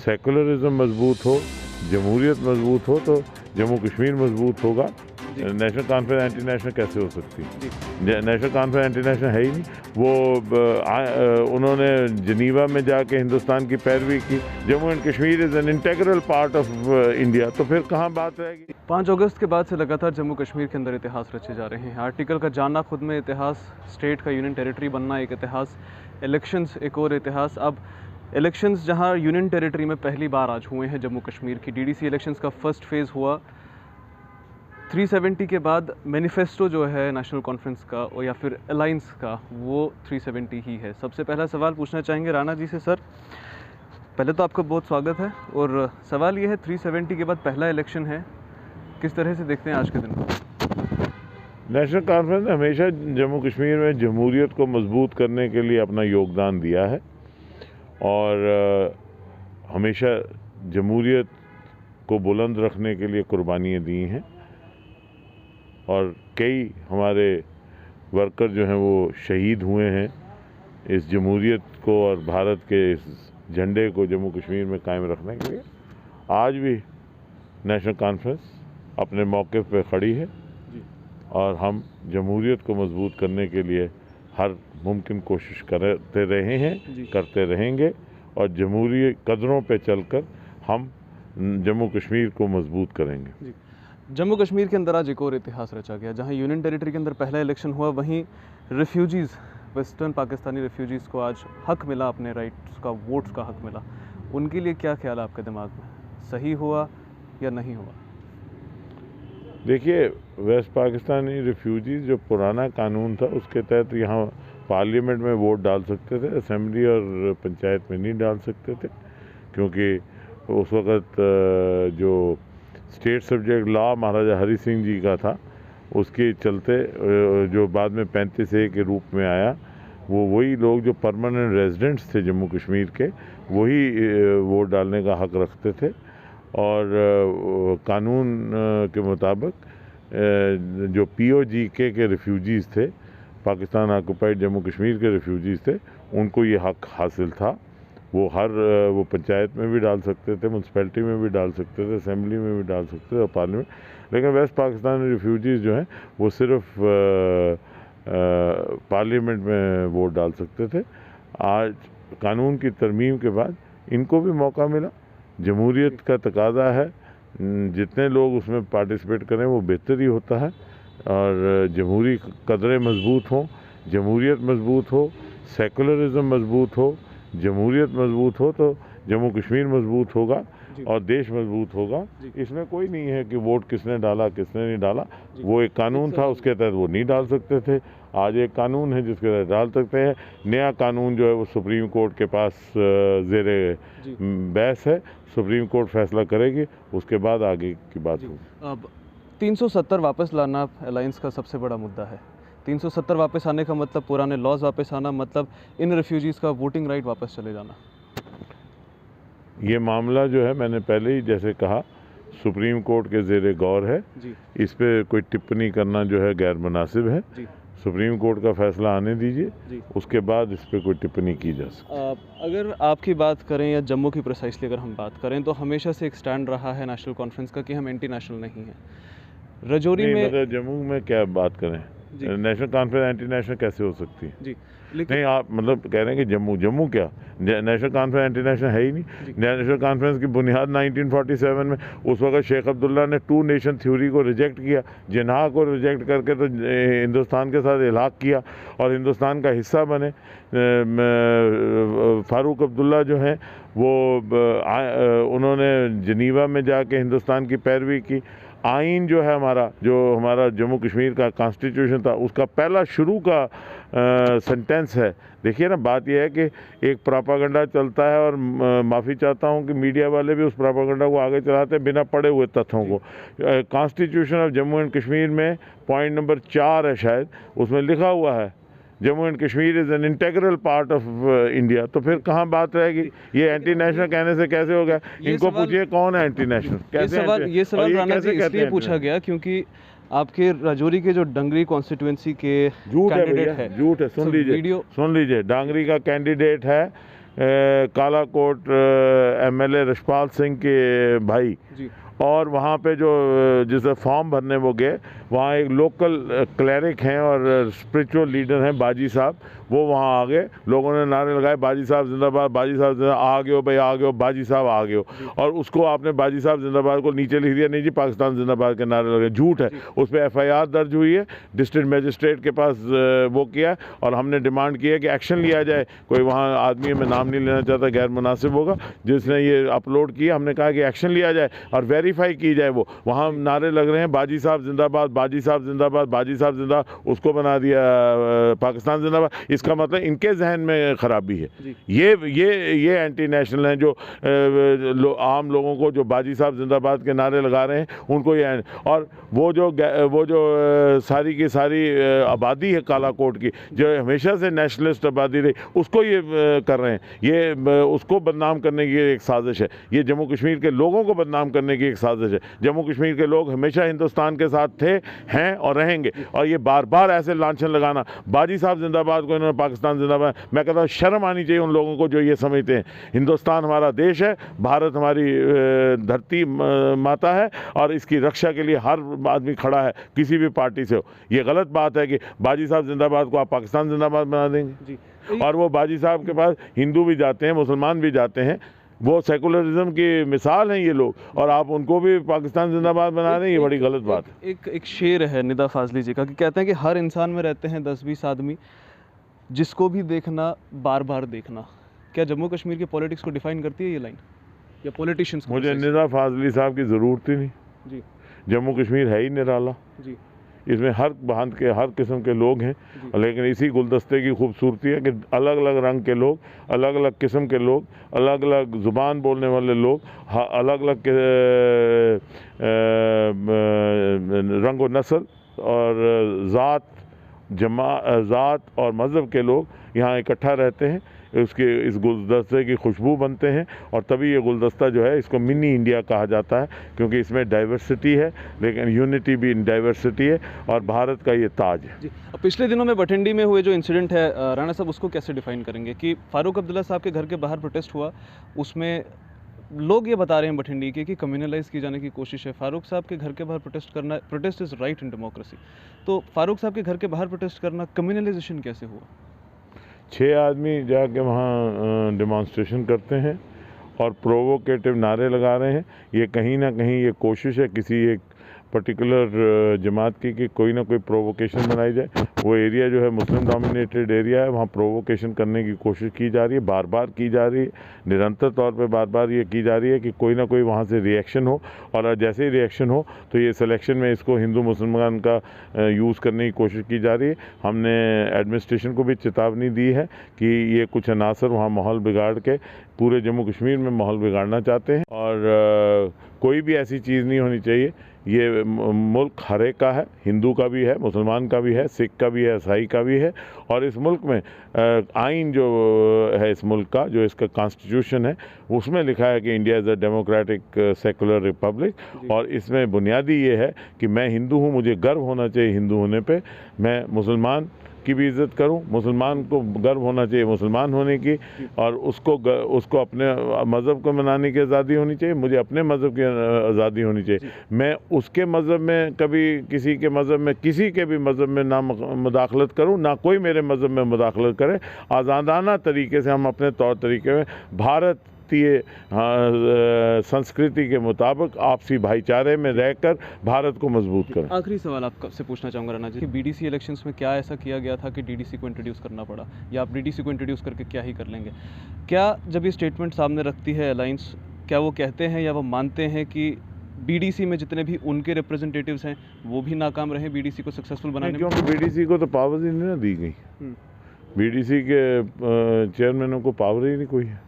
Secularism मजबूत हो, जमहूरियत मजबूत हो तो जम्मू कश्मीर मजबूत होगा। नेशनल कॉन्फ्रेंस एंटी नेशनल कैसे हो सकती है? नेशनल कॉन्फ्रेंस एंटी नेशनल है ही नहीं। वो उन्होंने जनीवा में जाके हिंदुस्तान की पैरवी की। Jammu and Kashmir is an integral part of India, तो फिर कहाँ बात रहेगी? 5 अगस्त के बाद से लगातार जम्मू कश्मीर के अंदर इतिहास रचे जा रहे हैं। आर्टिकल का जानना खुद में इतिहास, स्टेट का यूनियन टेरिटरी बनना एक इतिहास, इलेक्शंस एक और इतिहास। अब इलेक्शंस जहां यूनियन टेरिटरी में पहली बार आज हुए हैं जम्मू कश्मीर की, डीडीसी इलेक्शंस का फर्स्ट फेज़ हुआ। 370 के बाद मैनिफेस्टो जो है नेशनल कॉन्फ्रेंस का और या फिर अलायंस का, वो 370 ही है। सबसे पहला सवाल पूछना चाहेंगे राणा जी से। सर, पहले तो आपका बहुत स्वागत है और सवाल ये है, 370 के बाद पहला इलेक्शन है, किस तरह से देखते हैं आज के दिन को? नेशनल कॉन्फ्रेंस ने हमेशा जम्मू कश्मीर में जमहूरियत को मजबूत करने के लिए अपना योगदान दिया है और हमेशा जमहूरियत को बुलंद रखने के लिए कुर्बानियाँ दी हैं और कई हमारे वर्कर जो हैं वो शहीद हुए हैं इस जमहूरियत को और भारत के इस झंडे को जम्मू कश्मीर में कायम रखने के लिए। आज भी नेशनल कॉन्फ्रेंस अपने मौके पर खड़ी है और हम जमहूरियत को मजबूत करने के लिए हर मुमकिन कोशिश करते रहे हैं, करते रहेंगे और जमहूरी कदरों पे चलकर हम जम्मू कश्मीर को मजबूत करेंगे। जम्मू कश्मीर के अंदर आज एक और इतिहास रचा गया। जहां यूनियन टेरिटरी के अंदर पहला इलेक्शन हुआ, वहीं रिफ्यूजीज़, वेस्टर्न पाकिस्तानी रिफ्यूजीज़ को आज हक मिला, अपने राइट्स का, वोट्स का हक मिला। उनके लिए क्या ख्याल है आपके दिमाग में, सही हुआ या नहीं हुआ? देखिए, वेस्ट पाकिस्तानी रिफ्यूजीज़ जो पुराना कानून था उसके तहत यहाँ पार्लियामेंट में वोट डाल सकते थे, असेंबली और पंचायत में नहीं डाल सकते थे, क्योंकि उस वक़्त जो स्टेट सब्जेक्ट लॉ महाराजा हरि सिंह जी का था, उसके चलते जो बाद में 35A के रूप में आया, वही लोग जो परमानेंट रेजिडेंट्स थे जम्मू कश्मीर के, वही वोट डालने का हक रखते थे और कानून के मुताबिक जो POGK के रिफ्यूजीज़ थे, पाकिस्तान ऑक्युपाइड जम्मू कश्मीर के रिफ्यूजीज़ थे, उनको ये हक हासिल था। वो पंचायत में भी डाल सकते थे, म्यूनसिपैलिटी में भी डाल सकते थे, असेंबली में भी डाल सकते थे और पार्लियामेंट। लेकिन वेस्ट पाकिस्तानी रिफ्यूजीज़ जो हैं वो सिर्फ पार्लियामेंट में वोट डाल सकते थे। आज कानून की तरमीम के बाद इनको भी मौका मिला। जमहूरियत का तकाजा है, जितने लोग उसमें पार्टिसिपेट करें वो बेहतर ही होता है और जमहूरी कदरें मजबूत हों, जमहूरियत मजबूत हो, सेकुलरिज्म मजबूत हो, जमहूरियत मजबूत हो तो जम्मू कश्मीर मजबूत होगा और देश मजबूत होगा। इसमें कोई नहीं है कि वोट किसने डाला किसने नहीं डाला, वो एक कानून था, उसके तहत वो नहीं डाल सकते थे। आज एक कानून है जिसके तहत डाल सकते हैं। नया कानून जो है वो सुप्रीम कोर्ट के पास ज़ेरे बहस है, सुप्रीम कोर्ट फैसला करेगी, उसके बाद आगे की बात होगी। अब 370 वापस लाना अलायंस का सबसे बड़ा मुद्दा है। 370 वापस आने का मतलब पुराने लॉज वापस आना, मतलब इन रिफ्यूजीज़ का वोटिंग राइट वापस चले जाना। ये मामला जो है, मैंने पहले ही जैसे कहा, सुप्रीम कोर्ट के ज़ेरे गौर है। इस पे कोई टिप्पणी करना जो है गैर मुनासिब है। सुप्रीम कोर्ट का फैसला आने दीजिए, उसके बाद इस पे कोई टिप्पणी की जा सकती। अगर आपकी बात करें या जम्मू की प्रिसाइसली अगर हम बात करें, तो हमेशा से एक स्टैंड रहा है नेशनल कॉन्फ्रेंस का कि हम एंटी नेशनल नहीं हैं। रजौरी में मतलब जम्मू में क्या बात करें, नेशनल कॉन्फ्रेंस एंटी नेशनल कैसे हो सकती है? नहीं, आप मतलब कह रहे हैं कि जम्मू क्या नेशनल कॉन्फ्रेंस एंटी नेशनल है ही नहीं। नेशनल कॉन्फ्रेंस की बुनियाद 1947 में उस वक्त शेख अब्दुल्ला ने 2 नेशन थ्योरी को रिजेक्ट किया, जिन्हा को रिजेक्ट करके तो हिंदुस्तान के साथ इलाक़ किया और हिंदुस्तान का हिस्सा बने। फ़ारूक अब्दुल्ला जो हैं वो उन्होंने जनीवा में जाके हिंदुस्तान की पैरवी की। आइन जो है हमारा जम्मू कश्मीर का कॉन्स्टिट्यूशन था, उसका पहला शुरू का सेंटेंस है। देखिए ना, बात यह है कि एक प्रोपागेंडा चलता है और माफ़ी चाहता हूँ कि मीडिया वाले भी उस प्रोपागेंडा को आगे चलाते हैं बिना पढ़े हुए तथ्यों को। Constitution of Jammu and Kashmir में पॉइंट नंबर 4 है शायद, उसमें लिखा हुआ है Jammu and Kashmir is an integral part of India. तो फिर कहाँ बात रहेगी? ये एंटी नेशनल कहने से कैसे होगा? इनको पूछिए कौन है एंटी नेशनल, कैसे? ये सवाल राणा जी इसलिए पूछा गया क्योंकि आपके राजौरी के जो डंगरी कॉन्स्टिट्यूएंसी के कैंडिडेट है, झूठ है, सुन लीजिए, डांगरी का कैंडिडेट है कालाकोट एमएलए रशपाल सिंह के भाई जी और वहाँ पे जो जिसे फॉर्म भरने वो गए, वहाँ एक लोकल क्लरिक हैं और स्पिरिचुअल लीडर हैं बाजी साहब, वो वहाँ आ गए। लोगों ने नारे लगाए बाजी साहब जिंदाबाद, बाजी साहब जिंदाबाद, आ गए हो भाई, आ गए हो, बाजी साहब आ गए हो। और उसको आपने बाजी साहब जिंदाबाद को नीचे लिख दिया, नहीं जी पाकिस्तान जिंदाबाद के नारे लगे, झूठ है। उस पर एफआईआर दर्ज हुई है, डिस्ट्रिक्ट मजिस्ट्रेट के पास वो किया है और हमने डिमांड की है कि एक्शन लिया जाए। कोई वहाँ आदमी में नाम नहीं लेना चाहता, गैर मुनासिब होगा, जिसने ये अपलोड किया, हमने कहा कि एक्शन लिया जाए और वेरीफाई की जाए। वो वहाँ नारे लग रहे हैं बाजी साहब जिंदाबाद, बाजी साहब जिंदाबाद, बाजी साहब जिंदाबाद, उसको बना दिया पाकिस्तान जिंदाबाद। इसका मतलब इनके जहन में खराबी है। ये एंटी नेशनल हैं जो आम लोगों को जो बाजी साहब जिंदाबाद के नारे लगा रहे हैं उनको ये, और वो जो सारी की सारी आबादी है कालाकोट की जो हमेशा से नेशनलिस्ट आबादी रही, उसको ये कर रहे हैं। ये उसको बदनाम करने की एक साजिश है। ये जम्मू कश्मीर के लोगों को बदनाम करने की एक साजिश है। जम्मू कश्मीर के लोग हमेशा हिंदुस्तान के साथ थे, हैं और रहेंगे। और ये बार बार ऐसे लांछन लगाना, बाजी साहब जिंदाबाद को इन्होंने पाकिस्तान जिंदाबाद, मैं कहता हूँ शर्म आनी चाहिए उन लोगों को जो ये समझते हैं हिंदुस्तान हमारा देश है, भारत हमारी धरती माता है और इसकी रक्षा के लिए हर आदमी खड़ा है, किसी भी पार्टी से हो। ये गलत बात है कि बाजी साहब जिंदाबाद को आप पाकिस्तान जिंदाबाद बना देंगे। और वो बाजी साहब के पास हिंदू भी जाते हैं, मुसलमान भी जाते हैं, वो सेकुलरिज्म की मिसाल हैं ये लोग, और आप उनको भी पाकिस्तान जिंदाबाद बना रहे हैं, ये बड़ी गलत बात है। एक शेर है निदा फाजली जी का कि कहते हैं कि हर इंसान में रहते हैं 10-20 आदमी, जिसको भी देखना बार बार देखना। क्या जम्मू कश्मीर की पॉलिटिक्स को डिफाइन करती है ये लाइन, या पॉलिटिशियंस? मुझे निदा फाजली साहब की ज़रूरत ही नहीं जी। जम्मू कश्मीर है ही निराला जी। इसमें हर भांत के हर किस्म के लोग हैं, लेकिन इसी गुलदस्ते की खूबसूरती है कि अलग अलग रंग के लोग, अलग अलग किस्म के लोग, अलग अलग ज़ुबान बोलने वाले लोग, अलग अलग रंग व नस्ल और ज़ात और मज़हब के लोग यहाँ इकट्ठा रहते हैं। इस गुलदस्ते की खुशबू बनते हैं और तभी ये गुलदस्ता जो है इसको मिनी इंडिया कहा जाता है, क्योंकि इसमें डाइवर्सिटी है लेकिन यूनिटी भी इन डाइवर्सिटी है और भारत का ये ताज है। जी। अब पिछले दिनों में भटिंडी में हुए जो इंसिडेंट है राणा साहब, उसको कैसे डिफाइन करेंगे कि फारूक अब्दुल्ला साहब के घर के बाहर प्रोटेस्ट हुआ, उसमें लोग ये बता रहे हैं भटिंडी के कि कम्युनलाइज की जाने की कोशिश है। फारूक साहब के घर के बाहर प्रोटेस्ट करना, protest is right in democracy, तो फारूक साहब के घर के बाहर प्रोटेस्ट करना कम्युनलाइजेशन कैसे हुआ? 6 आदमी जाके वहाँ डिमॉन्स्ट्रेशन करते हैं और प्रोवोकेटिव नारे लगा रहे हैं। ये कहीं ना कहीं ये कोशिश है किसी एक पर्टिकुलर जमात की कि कोई ना कोई प्रोवोकेशन बनाई जाए। वो एरिया जो है मुस्लिम डोमिनेटेड एरिया है, वहाँ प्रोवोकेशन करने की कोशिश की जा रही है, बार बार की जा रही है, निरंतर तौर पे बार बार ये की जा रही है कि कोई ना कोई वहाँ से रिएक्शन हो, और जैसे ही रिएक्शन हो तो ये सिलेक्शन में इसको हिंदू मुसलमान का यूज़ करने की कोशिश की जा रही है। हमने एडमिनिस्ट्रेशन को भी चेतावनी दी है कि ये कुछ अनासर वहाँ माहौल बिगाड़ के पूरे जम्मू कश्मीर में माहौल बिगाड़ना चाहते हैं, और कोई भी ऐसी चीज़ नहीं होनी चाहिए। ये मुल्क हर एक का है, हिंदू का भी है, मुसलमान का भी है, सिख का भी है, ईसाई का भी है, और इस मुल्क में आइन जो है इस मुल्क का, जो इसका कॉन्स्टिट्यूशन है, उसमें लिखा है कि India is a democratic secular Republic, और इसमें बुनियादी ये है कि मैं हिंदू हूँ, मुझे गर्व होना चाहिए हिंदू होने पे, मैं मुसलमान की भी इज़्ज़त करूं, मुसलमान को गर्व होना चाहिए मुसलमान होने की, और उसको अपने मज़हब को मनाने की आज़ादी होनी चाहिए, मुझे अपने मज़हब की आज़ादी होनी चाहिए। मैं उसके मज़हब में कभी किसी के मज़हब में, किसी के भी मज़हब में ना मुदाखलत करूं, ना कोई मेरे मज़हब में मुदाखलत करे। आज़ादाना तरीके से हम अपने तौर तरीके में भारतीय संस्कृति के मुताबिक आपसी भाईचारे में रहकर भारत को मजबूत करें। आखिरी सवाल आपसे पूछना चाहूँगा राणा जी कि बीडीसी इलेक्शंस में क्या ऐसा किया गया था कि डीडीसी को इंट्रोड्यूस करना पड़ा, या आप डीडीसी को इंट्रोड्यूस करके क्या ही कर लेंगे? क्या जब ये स्टेटमेंट सामने रखती है अलायंस, क्या वो कहते हैं या वो मानते हैं कि बीडीसी में जितने भी उनके रिप्रेजेंटेटिव्स हैं वो भी नाकाम रहे बीडीसी को सक्सेसफुल बनाने में? क्योंकि बीडीसी को तो पावर ही नहीं ना दी गई। बीडीसी के चेयरमैनों को पावर ही नहीं कोई है।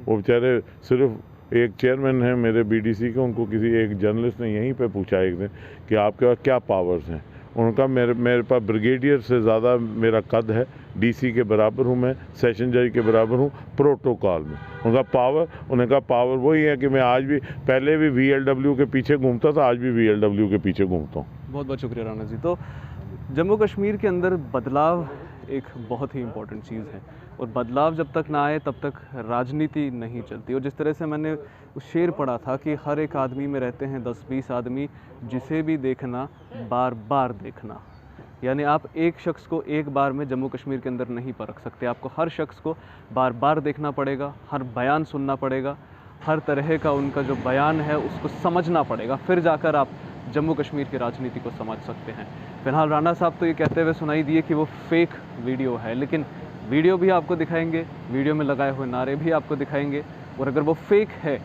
वो बेचारे सिर्फ एक चेयरमैन है मेरे बीडीसी के, उनको किसी एक जर्नलिस्ट ने यहीं पे पूछा एक दिन कि आपके पास क्या पावर्स हैं। उनका मेरे पास ब्रिगेडियर से ज़्यादा मेरा कद है, डीसी के बराबर हूँ, मैं सेशन जज के बराबर हूँ प्रोटोकॉल में। उनका पावर वही है कि मैं आज भी, पहले भी VLW के पीछे घूमता था, आज भी VLW के पीछे घूमता हूँ। बहुत बहुत शुक्रिया राणा जी। तो जम्मू कश्मीर के अंदर बदलाव एक बहुत ही इम्पोर्टेंट चीज़ है, और बदलाव जब तक ना आए तब तक राजनीति नहीं चलती। और जिस तरह से मैंने उस शेर पढ़ा था कि हर एक आदमी में रहते हैं 10-20 आदमी, जिसे भी देखना बार बार देखना। यानी आप एक शख्स को एक बार में जम्मू कश्मीर के अंदर नहीं परख सकते, आपको हर शख्स को बार बार देखना पड़ेगा, हर बयान सुनना पड़ेगा, हर तरह का उनका जो बयान है उसको समझना पड़ेगा, फिर जाकर आप जम्मू कश्मीर की राजनीति को समझ सकते हैं। फिलहाल राणा साहब तो ये कहते हुए सुनाई दिए कि वो फेक वीडियो है, लेकिन वीडियो भी आपको दिखाएंगे, वीडियो में लगाए हुए नारे भी आपको दिखाएंगे, और अगर वो फेक है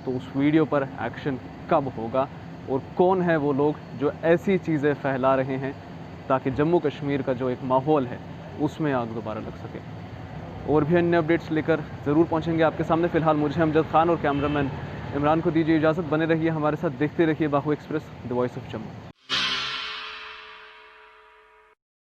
तो उस वीडियो पर एक्शन कब होगा और कौन है वो लोग जो ऐसी चीज़ें फैला रहे हैं ताकि जम्मू कश्मीर का जो एक माहौल है उसमें आग दोबारा लग सके। और भी अन्य अपडेट्स लेकर ज़रूर पहुंचेंगे आपके सामने। फ़िलहाल मुझे अमजद खान और कैमरामैन इमरान को दीजिए इजाज़त। बने रहिए हमारे साथ, देखते रहिए बाहु express, the voice of Jammu.